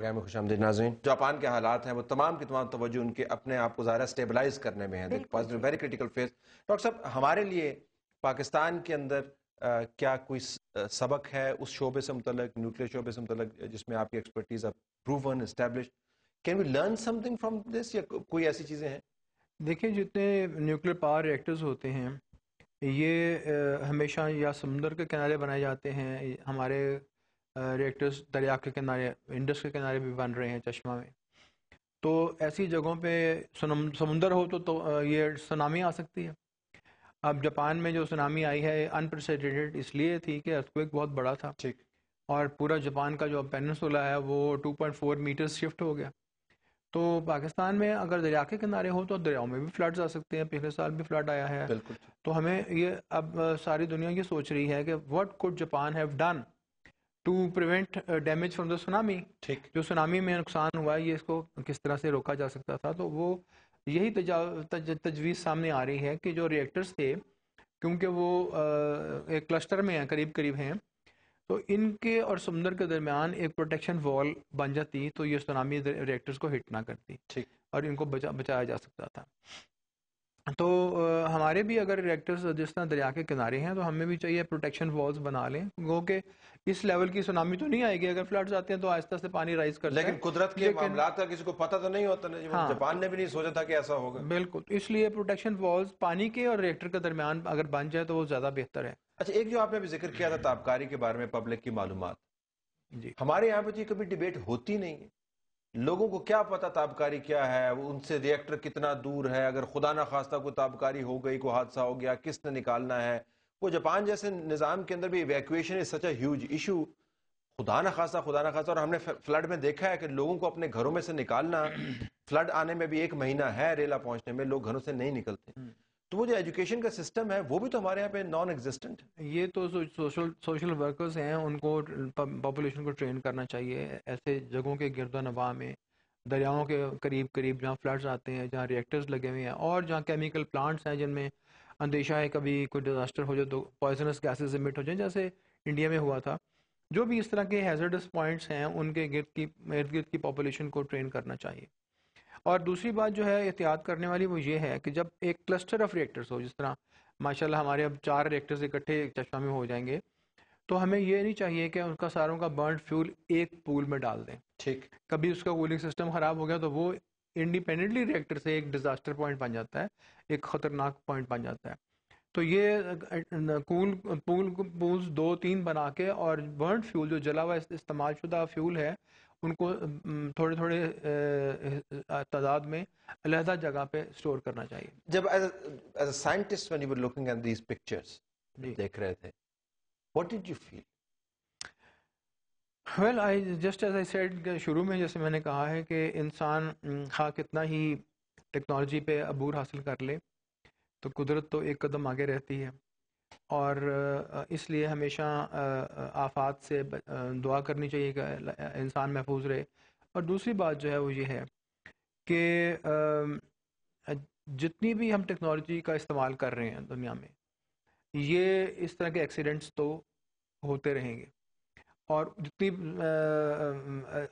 Programme میں خوش آمدید ناظرین. جاپان کے حالات ہیں وہ تمام کی تمام توجہ ان کے اپنے آپ کو ظاہر اسٹیبلائز کرنے میں ہے. Very critical phase. ڈاکٹر صاحب ہمارے لیے پاکستان کے اندر کیا کوئی سبق ہے اس شعبے سے متعلق, نیوکلیر شعبے سے متعلق, جس میں آپ کی expertise proven establish, can we learn something from this, یا کوئی ایسی چیزیں ہیں؟ دیکھیں جتنے نیوکلیر پاور ریئیکٹرز ہوتے ہیں یہ ہمیشہ یا سمندر کے کنارے بنائے جاتے ہیں. ہمارے ریئیکٹرز دریا کے کنارے, انڈس کے کنارے بھی بن رہے ہیں چشمہ میں. تو ایسی جگہوں پہ سمندر ہو تو یہ سونامی آ سکتی ہے. اب جاپان میں جو سونامی آئی ہے انپریسیڈنٹڈ اس لیے تھی کہ ارتھکویک بہت بڑا تھا, ٹھیک, اور پورا جاپان کا جو پیننسولا ہے وہ 2.4 میٹرز شفٹ ہو گیا. تو پاکستان میں اگر دریا کے کنارے ہو تو دریاؤں میں بھی فلڈز آ سکتے ہیں. پچھلے سال بھی فلڈ آیا ہے. بالکل. تو ہمیں یہ اب ساری دنیا یہ سوچ رہی ہے کہ what could Japan have done to prevent damage from the tsunami. ٹھیک, جو سونامی میں نقصان ہوا ہے یہ اس کو کس طرح سے روکا جا سکتا تھا. تو وہ یہی تجویز سامنے آ رہی ہے کہ جو ریئیکٹرز تھے کیونکہ وہ ایک کلسٹر میں ہیں, قریب ہیں, تو ان کے اور سمندر کے درمیان ایک پروٹیکشن وال بن جاتی تو یہ سونامی ریئیکٹرز کو ہٹ نہ کرتی. ٹھیک, اور ان کو بچایا جا سکتا تھا. تو ہمارے بھی اگر ریئیکٹرز جس طرح دریا کے کنارے ہیں تو ہمیں بھی چاہیے پروٹیکشن والز بنا لیں. گو کہ اس لیول کی سونامی تو نہیں آئے گی, اگر فلڈز آتے ہیں تو آہستہ سے پانی رائز کرتا ہے, لیکن قدرت کے معاملات کا کسی کو پتہ تو نہیں ہوتا. جاپان نے بھی نہیں سوچا تھا کہ ایسا ہوگا. بالکل, اس لیے پروٹیکشن والز پانی کے اور ریئیکٹر کے درمیان اگر بن جائے تو وہ زیادہ بہتر ہے. اچھا, ایک جو آپ نے بھی ذکر کیا تھا تابکاری کے بارے میں, پبلک کی معلومات, جی ہمارے یہاں پہ تو یہ کبھی ڈیبیٹ ہوتی نہیں ہے. لوگوں کو کیا پتا تابکاری کیا ہے, ان سے ریئیکٹر کتنا دور ہے, اگر خدا نہ خواستہ کوئی تابکاری ہو گئی, کوئی حادثہ ہو گیا, کس نے نکالنا ہے. وہ جاپان جیسے نظام کے اندر بھی evacuation is such a huge issue. خدا نہ خواستہ, اور ہم نے فلڈ میں دیکھا ہے کہ لوگوں کو اپنے گھروں میں سے نکالنا, فلڈ آنے میں بھی 1 مہینہ ہے, ریلا پہنچنے میں لوگ گھروں سے نہیں نکلتے. تو وہ جو ایجوکیشن کا سسٹم ہے وہ بھی تو ہمارے یہاں پہ نان ایگزسٹنٹ ہے. یہ تو سوشل ورکرز ہیں, ان کو پاپولیشن کو ٹرین کرنا چاہیے ایسے جگہوں کے گرد و نواح میں, دریاؤں کے قریب جہاں فلڈز آتے ہیں, جہاں ریئیکٹرز لگے ہوئے ہیں, اور جہاں کیمیکل پلانٹس ہیں جن میں اندیشہ ہے کبھی کوئی ڈیزاسٹر ہو جائے تو پوائزنس گیسز ایمٹ ہو جائیں, جیسے انڈیا میں ہوا تھا. جو بھی اس طرح کے ہیزرڈس پوائنٹس ہیں ان کے ارد گرد کی پاپولیشن کو ٹرین کرنا چاہیے. اور دوسری بات جو ہے احتیاط کرنے والی وہ یہ ہے کہ جب ایک کلسٹر آف ریئیکٹرز ہو, جس طرح ماشاءاللہ ہمارے اب 4 ریئیکٹرز اکٹھے ایک چشمہ میں ہو جائیں گے, تو ہمیں یہ نہیں چاہیے کہ ان کا ساروں کا برنڈ فیول ایک پول میں ڈال دیں. ٹھیک, کبھی اس کا کولنگ سسٹم خراب ہو گیا تو وہ انڈیپینڈنٹلی ریئیکٹر سے ایک ڈیزاسٹر پوائنٹ بن جاتا ہے, ایک خطرناک پوائنٹ بن جاتا ہے. تو یہ پولز 2-3 بنا کے اور برنڈ فیول جو جلا ہوا استعمال شدہ فیول ہے ان کو تھوڑے تعداد میں علیحدہ جگہ پہ اسٹور کرنا چاہیے. جب as a scientist when you were looking at these pictures, دیکھ رہے تھے, what did you feel? Well, just as I said, شروع میں جیسے میں نے کہا ہے کہ انسان خواہ کتنا ہی ٹیکنالوجی پہ عبور حاصل کر لے تو قدرت تو ایک قدم آگے رہتی ہے, اور اس لیے ہمیشہ آفات سے دعا کرنی چاہیے کہ انسان محفوظ رہے. اور دوسری بات جو ہے وہ یہ ہے کہ جتنی بھی ہم ٹیکنالوجی کا استعمال کر رہے ہیں دنیا میں, یہ اس طرح کے ایکسیڈنٹس تو ہوتے رہیں گے, اور جتنی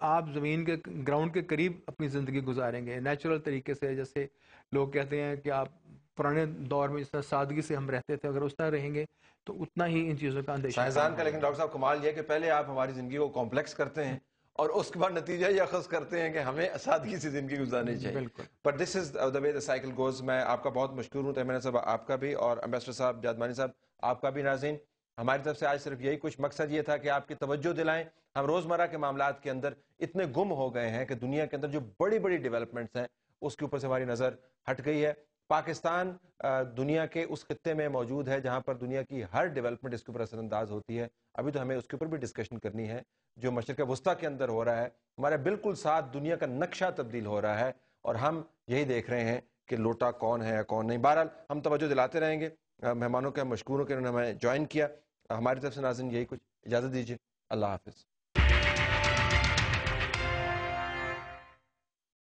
آپ زمین کے گراؤنڈ کے قریب اپنی زندگی گزاریں گے نیچرل طریقے سے, جیسے لوگ کہتے ہیں کہ آپ پرانے دور میں جس طرح سادگی سے ہم رہتے تھے, اگر اس طرح رہیں گے تو اتنا ہی ان چیزوں کا اندیشہ سائنسدان کا. لیکن ڈاکٹر صاحب کمال یہ ہے کہ پہلے آپ ہماری زندگی کو کمپلیکس کرتے ہیں اور اس کے بعد نتیجہ یہ اخذ کرتے ہیں کہ ہمیں سادگی سے زندگی گزارنی چاہیے. بالکل. But this is the way the cycle goes. میں آپ کا بہت مشکور ہوں تیمن صاحب, آپ کا بھی, اور امبیسڈر صاحب جادمانی صاحب آپ کا بھی. ناظرین, ہماری طرف سے آج صرف یہی کچھ مقصد یہ تھا کہ آپ کی توجہ دلائیں. ہم روزمرہ کے معاملات کے اندر اتنے گم ہو گئے ہیں کہ دنیا کے اندر جو بڑی بڑی ڈیولپمنٹس ہیں اس کے اوپر سے ہماری نظر ہٹ گئی ہے. پاکستان دنیا کے اس خطے میں موجود ہے جہاں پر دنیا کی ہر ڈیولپمنٹ اس کے اوپر اثر انداز ہوتی ہے. ابھی تو ہمیں اس کے اوپر بھی ڈسکشن کرنی ہے. جو مشرق وسطیٰ کے اندر ہو رہا ہے ہمارے بالکل ساتھ دنیا کا نقشہ تبدیل ہو رہا ہے, اور ہم یہی دیکھ رہے ہیں کہ لوٹا کون ہے کون نہیں. بہرحال ہم توجہ دلاتے رہیں گے. مہمانوں کے مشکور ہوں کہ انہوں نے ہمیں جوائن کیا. ہماری طرف سے ناظرین یہی کچھ, اجازت دیجیے, اللہ حافظ.